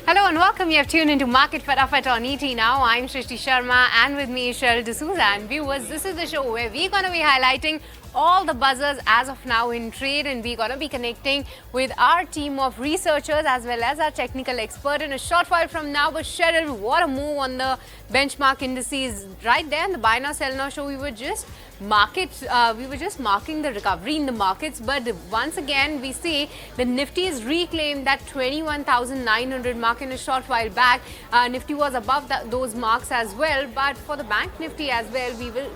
Hello and welcome. You have tuned into Market Fatafat on ET Now. I'm Shrishti Sharma and with me is Cheryl D'Souza. And viewers, this is the show where we're going to be highlighting all the buzzers as of now in trade, and we're going to be connecting with our team of researchers as well as our technical expert in a short while from now. But Cheryl, what a move on the benchmark indices right there in the Buy Now Sell Now show. We were just marking the recovery in the markets, but once again we see the Nifty has reclaimed that 21,900 mark in a short while back. Nifty was above those marks as well, but for the Bank Nifty as well,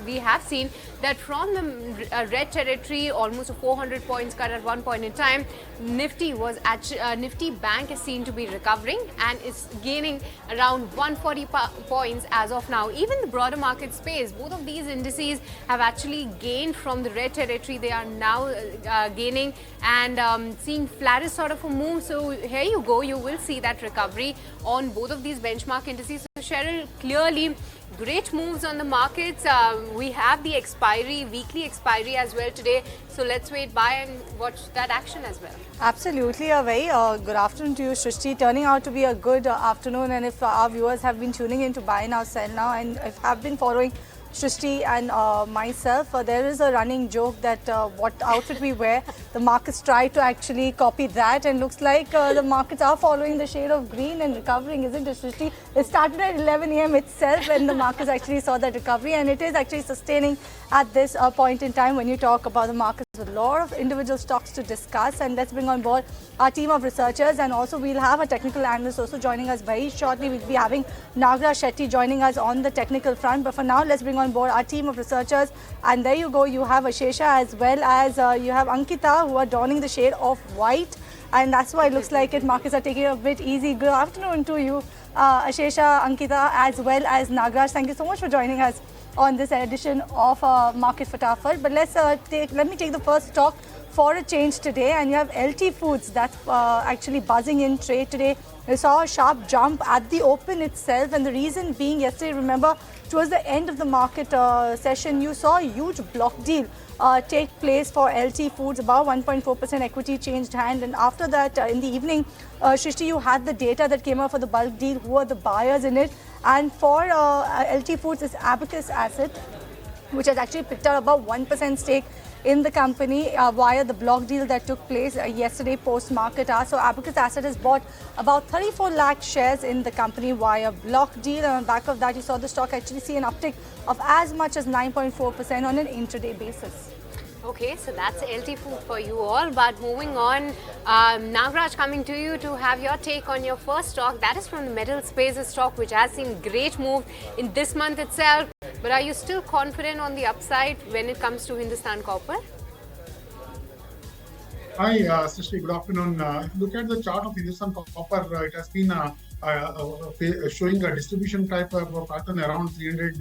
we have seen that from the red territory, almost a 400 points cut at one point in time. Nifty Bank is seen to be recovering and is gaining around 140 points as of now. Even the broader market space, both of these indices have actually gained from the red territory. They are now gaining and seeing flattest sort of a move. So here you go, you will see that recovery on both of these benchmark indices. So Cheryl, clearly great moves on the markets. We have the weekly expiry as well today. So let's wait by and watch that action as well. Absolutely. A very good afternoon to you, Shrishti. Turning out to be a good afternoon. And if our viewers have been tuning in to Buy Now, Sell Now, and if have been following Shrishti and myself, there is a running joke that what outfit we wear, the markets try to actually copy that, and looks like the markets are following the shade of green and recovering, isn't it, Shrishti? It started at 11 a.m. itself and the markets actually saw that recovery, and it is actually sustaining at this point in time when you talk about the markets. A lot of individual stocks to discuss, and let's bring on board our team of researchers, and also we'll have a technical analyst also joining us very shortly. We'll be having Nagaraj Shetti joining us on the technical front, but for now let's bring on board our team of researchers. And there you go, you have Ashesha as well as you have Ankita, who are donning the shade of white, and that's why it looks like it. Markets are taking it a bit easy. Good afternoon to you, Ashesha, Ankita, as well as Nagaraj. Thank you so much for joining us on this edition of Market Fatafat. But let me take the first stock for a change today, and you have LT Foods that's actually buzzing in trade today. We saw a sharp jump at the open itself, and the reason being, yesterday, remember, towards the end of the market session, you saw a huge block deal take place for LT Foods, about 1.4% equity changed hand, and after that in the evening, Shrishti, you had the data that came out for the bulk deal, who are the buyers in it, and for LT Foods is Abacus Asset, which has actually picked up about 1% stake in the company via the block deal that took place yesterday post-market hour. So Abacus Asset has bought about 34 lakh shares in the company via block deal, and on the back of that you saw the stock actually see an uptick of as much as 9.4% on an intraday basis. Okay, so that's LT Food for you all. But moving on, Nagaraj, coming to you to have your take on your first stock. That is from the metal space, a stock which has seen great move in this month itself. But are you still confident on the upside when it comes to Hindustan Copper? Hi, Srishti. Good afternoon. If you look at the chart of Hindustan Copper, it has been showing a distribution type of pattern around 300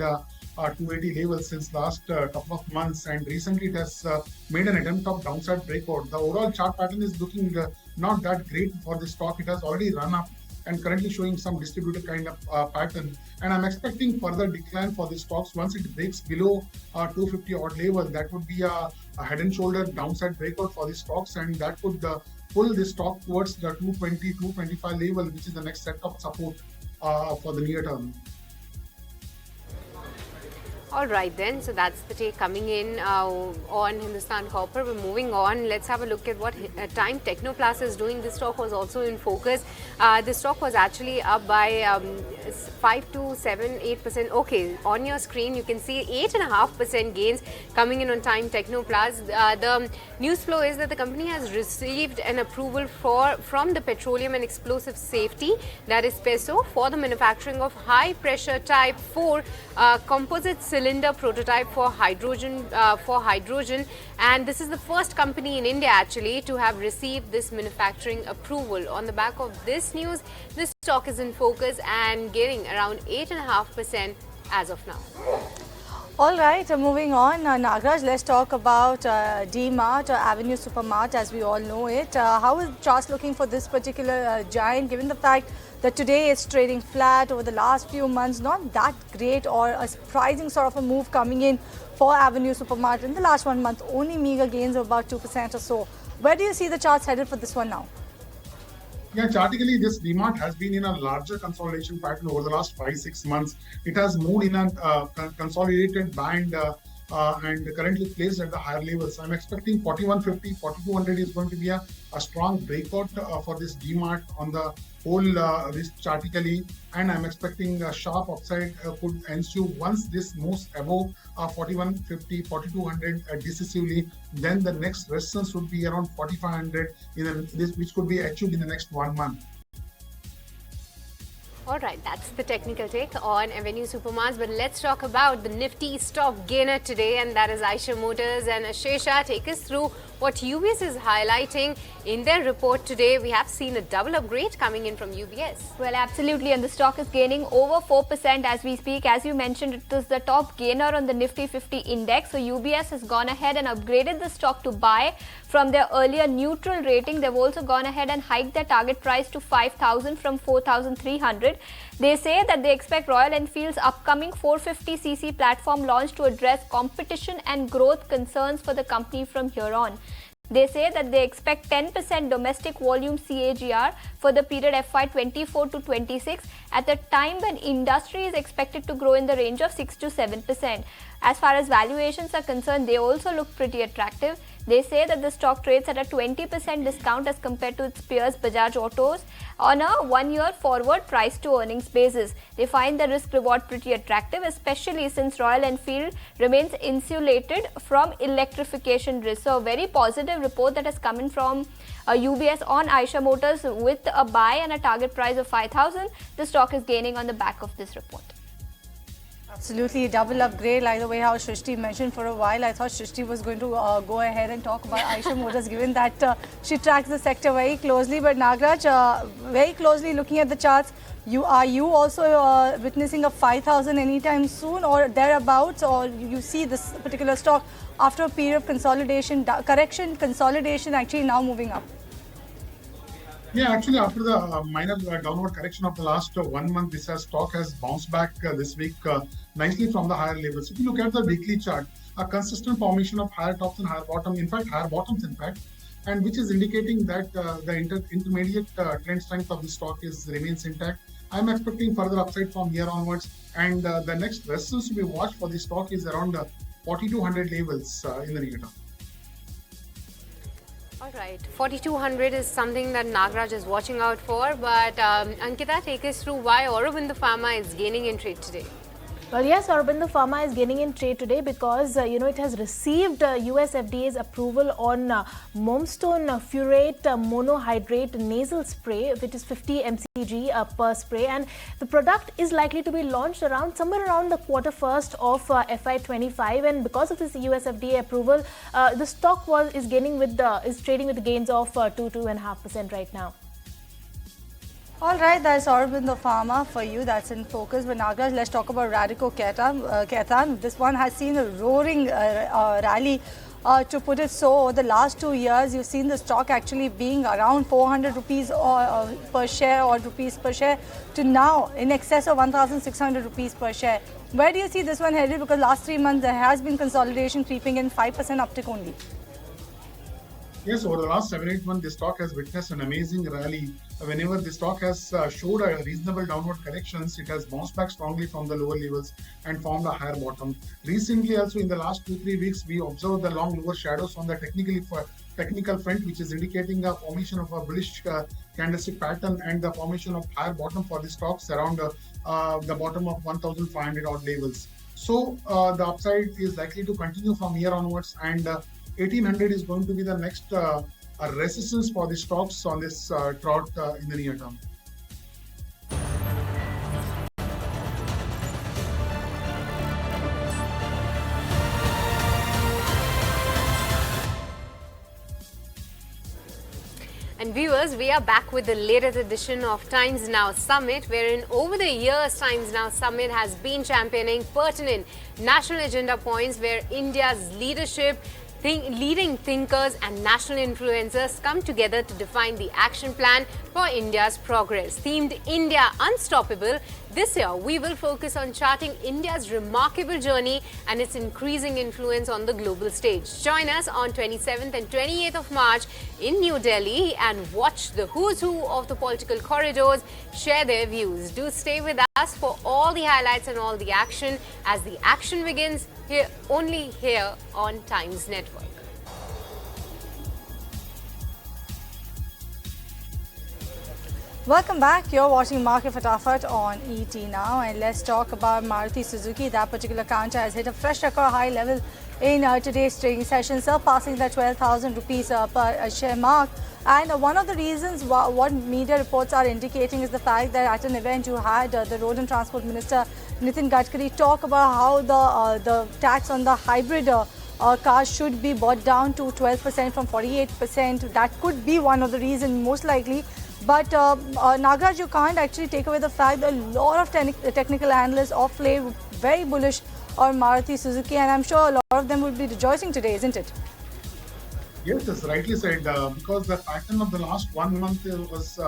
280 levels since last couple of months, and recently it has made an attempt of downside breakout. The overall chart pattern is looking not that great for the stock. It has already run up and currently showing some distributed kind of pattern, and I'm expecting further decline for the stocks once it breaks below 250 odd level. That would be a head and shoulder downside breakout for the stocks, and that could pull the stock towards the 220 225 level, which is the next set of support for the near term. All right then, so that's the take coming in on Hindustan Copper. We're moving on. Let's have a look at what Time Technoplast is doing. This stock was also in focus. This stock was actually up by 5 to 7, 8%. Okay, on your screen you can see 8.5% gains coming in on Time Technoplast. The news flow is that the company has received an approval from the Petroleum and Explosive Safety, that is PESO, for the manufacturing of high pressure type 4 composite cylinder prototype for hydrogen, and this is the first company in India actually to have received this manufacturing approval. On the back of this news, this stock is in focus and gaining around 8.5% as of now. All right, moving on, Nagaraj, let's talk about D-Mart or Avenue Supermart as we all know it. How is charts looking for this particular giant, given the fact that today it's trading flat over the last few months? Not that great, or a surprising sort of a move coming in for Avenue Supermart in the last 1 month, only meager gains of about 2% or so. Where do you see the charts headed for this one now? Yeah, chartically, this DMart has been in a larger consolidation pattern over the last 5-6 months. It has moved in a consolidated band and currently placed at the higher levels. I'm expecting 4150, 4200 is going to be a strong breakout for this DMart on the whole risk chartically, and I'm expecting a sharp upside could ensue once this moves above 4150, 4200 decisively. Then the next resistance would be around 4500 which could be achieved in the next 1 month. Alright, that's the technical take on Avenue Supermarts, but let's talk about the nifty stock gainer today, and that is Eicher Motors. And Ashesha, take us through what UBS is highlighting in their report today. We have seen a double upgrade coming in from UBS. Well, absolutely, and the stock is gaining over 4% as we speak. As you mentioned, it is the top gainer on the Nifty 50 index. So UBS has gone ahead and upgraded the stock to buy from their earlier neutral rating. They've also gone ahead and hiked their target price to 5,000 from 4,300. They say that they expect Royal Enfield's upcoming 450cc platform launch to address competition and growth concerns for the company from here on. They say that they expect 10% domestic volume CAGR for the period FY24 to 26 at a time when industry is expected to grow in the range of 6 to 7%. As far as valuations are concerned, they also look pretty attractive. They say that the stock trades at a 20% discount as compared to its peers Bajaj Autos on a 1-year forward price to earnings basis. They find the risk reward pretty attractive, especially since Royal Enfield remains insulated from electrification risk. So a very positive report that has come in from UBS on Eicher Motors with a buy and a target price of 5,000. The stock is gaining on the back of this report. Absolutely, double upgrade, like the way how Shrishti mentioned. For a while I thought Shrishti was going to go ahead and talk about Eicher Motors, given that she tracks the sector very closely. But Nagaraj, very closely looking at the charts, are you also witnessing a 5,000 anytime soon or thereabouts, or you see this particular stock after a period of consolidation, consolidation actually now moving up? Yeah, actually, after the minor downward correction of the last 1 month, this stock has bounced back this week nicely from the higher levels. If you look at the weekly chart, a consistent formation of higher tops and higher bottom, in fact, higher bottoms, in fact, and which is indicating that the intermediate trend strength of the stock remains intact. I'm expecting further upside from here onwards, and the next resistance to be watched for the stock is around 4,200 levels in the near term. Alright, 4,200 is something that Nagaraj is watching out for, but Ankita, take us through why Aurobindo Pharma is gaining in trade today. Well, yes, Aurobindo Pharma is gaining in trade today because, it has received US FDA's approval on Momstone Furoate Monohydrate Nasal Spray, which is 50 mcg per spray. And the product is likely to be launched somewhere around the Q1 of FY25. And because of this US FDA approval, the stock is trading with the gains of 2.5% right now. All right, that's Aurobindo Pharma for you. That's in focus. But Nagaraj, let's talk about Radico Khaitan. This one has seen a roaring rally, to put it so. Over the last 2 years, you've seen the stock actually being around 400 rupees per share or rupees per share to now in excess of 1,600 rupees per share. Where do you see this one headed? Because last 3 months there has been consolidation creeping in, 5% uptick only. Yes, over the last 7-8 months, the stock has witnessed an amazing rally. Whenever the stock has showed a reasonable downward corrections, it has bounced back strongly from the lower levels and formed a higher bottom. Recently, also in the last 2-3 weeks, we observed the long lower shadows on the technical front, which is indicating the formation of a bullish candlestick pattern and the formation of higher bottom for the stocks around the bottom of 1,500 odd levels. So the upside is likely to continue from here onwards, and 1,800 is going to be the next resistance for the stocks on this trot in the near term. And viewers, we are back with the latest edition of Times Now Summit, wherein over the years, Times Now Summit has been championing pertinent national agenda points where India's leadership leading thinkers and national influencers come together to define the action plan for India's progress. Themed India Unstoppable, this year we will focus on charting India's remarkable journey and its increasing influence on the global stage. Join us on 27th and 28th of March in New Delhi and watch the who's who of the political corridors share their views. Do stay with us for all the highlights and all the action as the action begins here, only here on Times Network. Welcome back. You're watching Market Fatafat on ET now, and let's talk about Maruti Suzuki. That particular counter has hit a fresh record high level in today's trading session, surpassing the 12,000 rupees per share mark. And one of the reasons what media reports are indicating is the fact that at an event you had the Road and Transport Minister Nitin Gadkari talk about how the tax on the hybrid cars should be brought down to 12% from 48%. That could be one of the reasons, most likely. But Nagaraj, you can't actually take away the fact that a lot of technical analysts of late very bullish on Maruti Suzuki, and I'm sure a lot of them will be rejoicing today, isn't it? Yes, that's rightly said, because the pattern of the last 1 month was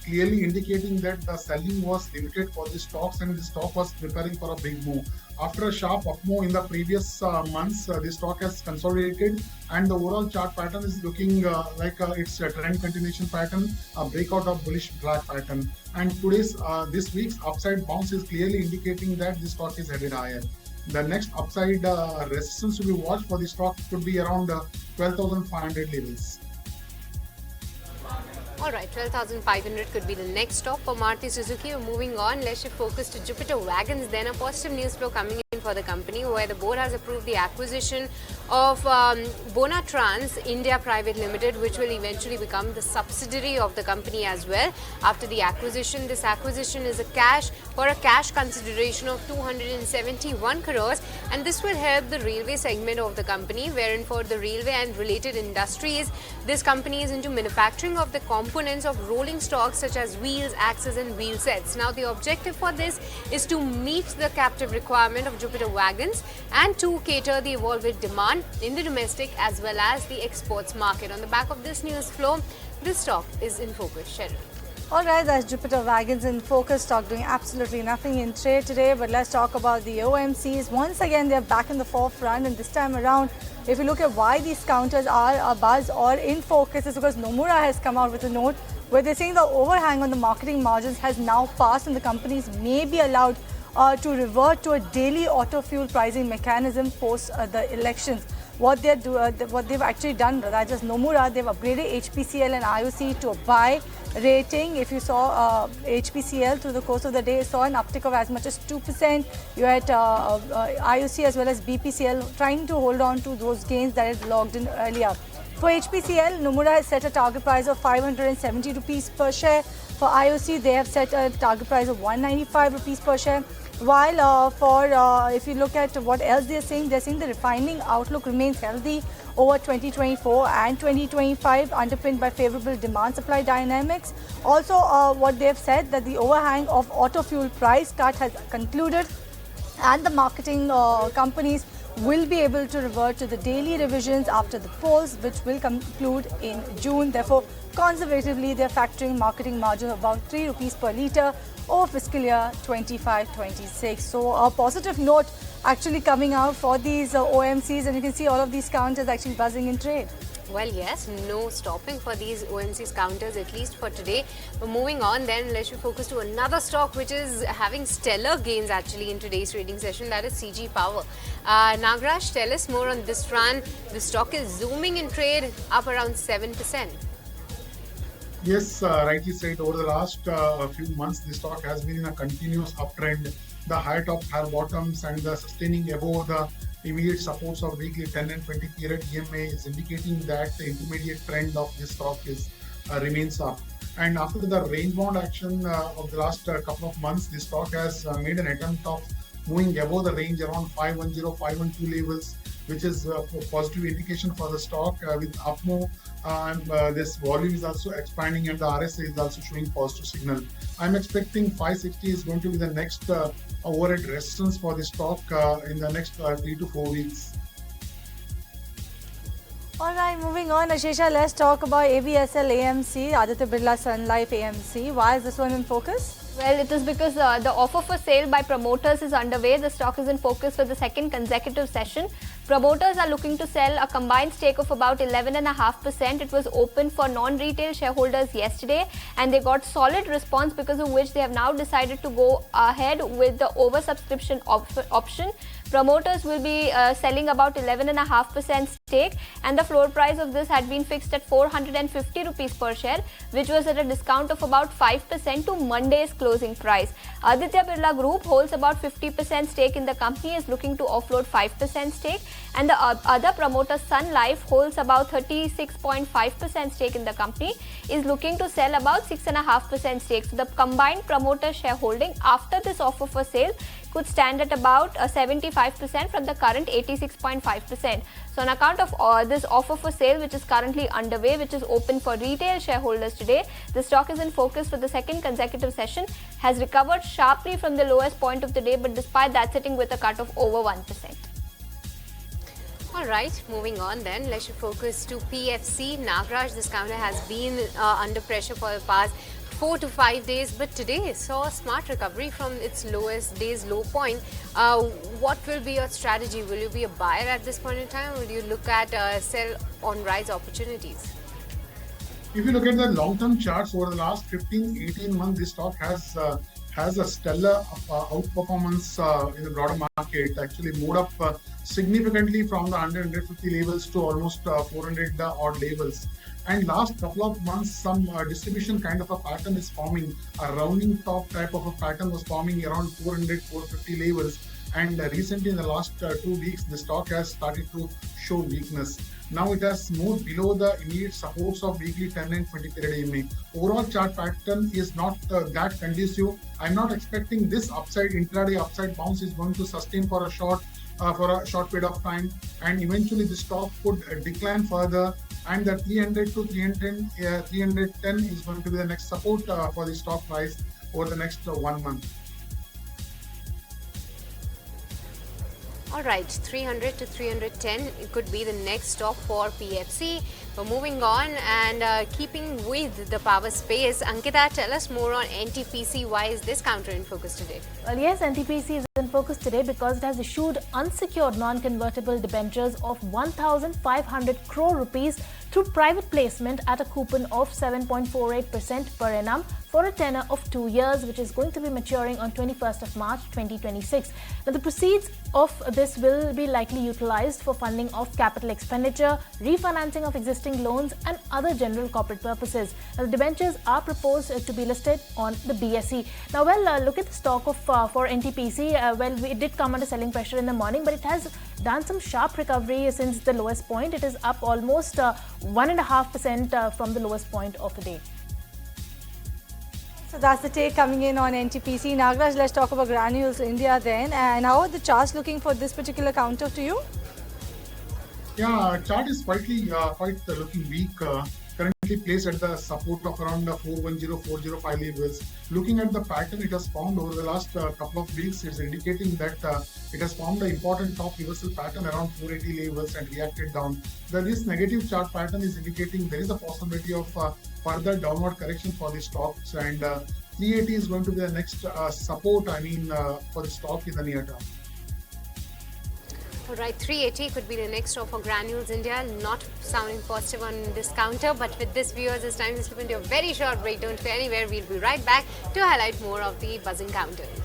clearly indicating that the selling was limited for the stocks and the stock was preparing for a big move. After a sharp up move in the previous months, the stock has consolidated and the overall chart pattern is looking like it's a trend continuation pattern, a breakout of bullish black pattern. And this week's upside bounce is clearly indicating that the stock is headed higher. The next upside resistance to be watched for the stock could be around 12,500 levels. Alright, 12,500 could be the next stop for Maruti Suzuki. We're moving on. Let's shift focus to Jupiter Wagons. Then a positive news flow coming in for the company, where the board has approved the acquisition of Bonatrans India Private Limited, which will eventually become the subsidiary of the company as well. After the acquisition, this acquisition is a cash consideration of 271 crores, and this will help the railway segment of the company, wherein for the railway and related industries, this company is into manufacturing of the components of rolling stock such as wheels, axles and wheel sets. Now the objective for this is to meet the captive requirement of Jupiter Wagons and to cater the evolving demand in the domestic as well as the exports market. On the back of this news flow, this stock is in focus. Cheryl. Alright, that's Jupiter Wagons in focus. Stock doing absolutely nothing in trade today, but let's talk about the OMCs. Once again, they're back in the forefront, and this time around, if you look at why these counters are a buzz or in focus, is because Nomura has come out with a note where they're saying the overhang on the marketing margins has now passed and the companies may be allowed to revert to a daily auto fuel pricing mechanism post the elections. What they've actually done, that is Nomura, they've upgraded HPCL and IOC to a buy rating. If you saw HPCL through the course of the day, saw an uptick of as much as 2%. You had IOC as well as BPCL trying to hold on to those gains that had logged in earlier. For HPCL, Nomura has set a target price of 570 rupees per share. For IOC, they have set a target price of 195 rupees per share. While if you look at what else they're saying the refining outlook remains healthy over 2024 and 2025, underpinned by favorable demand-supply dynamics. Also, what they've said that the overhang of auto fuel price cut has concluded, and the marketing companies will be able to revert to the daily revisions after the polls, which will conclude in June. Therefore, conservatively, they're factoring marketing margin of about 3 rupees per litre over fiscal year 25-26. So a positive note actually coming out for these OMCs, and you can see all of these counters actually buzzing in trade. Well, yes, no stopping for these OMC's counters, at least for today. But moving on, then let's focus to another stock which is having stellar gains actually in today's trading session, that is CG Power. Nagaraj, tell us more on this run. The stock is zooming in trade, up around 7%. Yes, rightly said. Over the last few months, the stock has been in a continuous uptrend. The higher top, higher bottoms, and the sustaining above the immediate supports of weekly 10 and 20 period EMA is indicating that the intermediate trend of this stock remains up. And after the range-bound action of the last couple of months, the stock has made an attempt of moving above the range around 510, 512 levels, which is a positive indication for the stock with up move. This volume is also expanding and the RSI is also showing positive signal. I'm expecting 560 is going to be the next overhead resistance for the stock in the next 3 to 4 weeks. Alright, moving on, Ashesha, let's talk about ABSL AMC, Aditya Birla Sun Life AMC. Why is this one in focus? Well, it is because the offer for sale by promoters is underway. The stock is in focus for the second consecutive session. Promoters are looking to sell a combined stake of about 11.5%. It was open for non-retail shareholders yesterday and they got solid response, because of which they have now decided to go ahead with the oversubscription option. Promoters will be selling about 11.5% stake, and the floor price of this had been fixed at 450 rupees per share, which was at a discount of about 5% to Monday's closing price. Aditya Birla Group holds about 50% stake in the company, is looking to offload 5% stake, and the other promoter Sun Life holds about 36.5% stake in the company, is looking to sell about 6.5% stake. So the combined promoter shareholding after this offer for sale could stand at about 75% from the current 86.5%. So on account of this offer for sale, which is currently underway, which is open for retail shareholders today, the stock is in focus for the second consecutive session, has recovered sharply from the lowest point of the day, but despite that sitting with a cut of over 1%. Alright, moving on then, let's focus to PFC. Nagaraj, this counter has been under pressure for the past 4 to 5 days, but today saw a smart recovery from its lowest day's low point. What will be your strategy? Will you be a buyer at this point in time, or will you look at sell on rise opportunities? If you look at the long-term charts over the last 15-18 months, this stock has a stellar outperformance in the broader market. Actually moved up significantly from the 150 levels to almost 400 odd levels. And last couple of months, some distribution kind of a pattern is forming. A rounding top type of a pattern was forming around 400-450 levels. And recently, in the last 2 weeks, the stock has started to show weakness. Now it has moved below the immediate supports of weekly 10 and 20 period EMA. Overall chart pattern is not that conducive. I'm not expecting this upside, intraday upside bounce is going to sustain for a short period of time, and eventually the stock could decline further, and the 300 to 310 is going to be the next support for the stock price over the next 1 month. Alright, 300 to 310, it could be the next stop for PFC. But moving on and keeping with the power space, Ankita, tell us more on NTPC. Why is this counter in focus today? Well, yes, NTPC is in focus today because it has issued unsecured non-convertible debentures of 1,500 crore rupees through private placement at a coupon of 7.48% per annum for a tenure of 2 years, which is going to be maturing on 21st of March 2026. Now, the proceeds of this will be likely utilized for funding of capital expenditure, refinancing of existing loans and other general corporate purposes. Now, the debentures are proposed to be listed on the BSE. Now, look at the stock of for NTPC. It did come under selling pressure in the morning, but it has done some sharp recovery since the lowest point. It is up almost 1.5% from the lowest point of the day. So that's the take coming in on NTPC. Nagaraj, let's talk about Granules India then. And how are the charts looking for this particular counter to you? Yeah, chart is quite looking weak. Currently placed at the support of around 410-405 levels. Looking at the pattern it has formed over the last couple of weeks, it's indicating that it has formed an important top reversal pattern around 480 levels and reacted down. This negative chart pattern is indicating there is a possibility of further downward correction for the stocks, and 380 is going to be the next support, for the stock in the near term. Alright, 380 could be the next stop for Granules India. Not sounding positive on this counter, but with this, viewers, it's time to slip into a very short break. Don't go anywhere. We'll be right back to highlight more of the buzzing counters.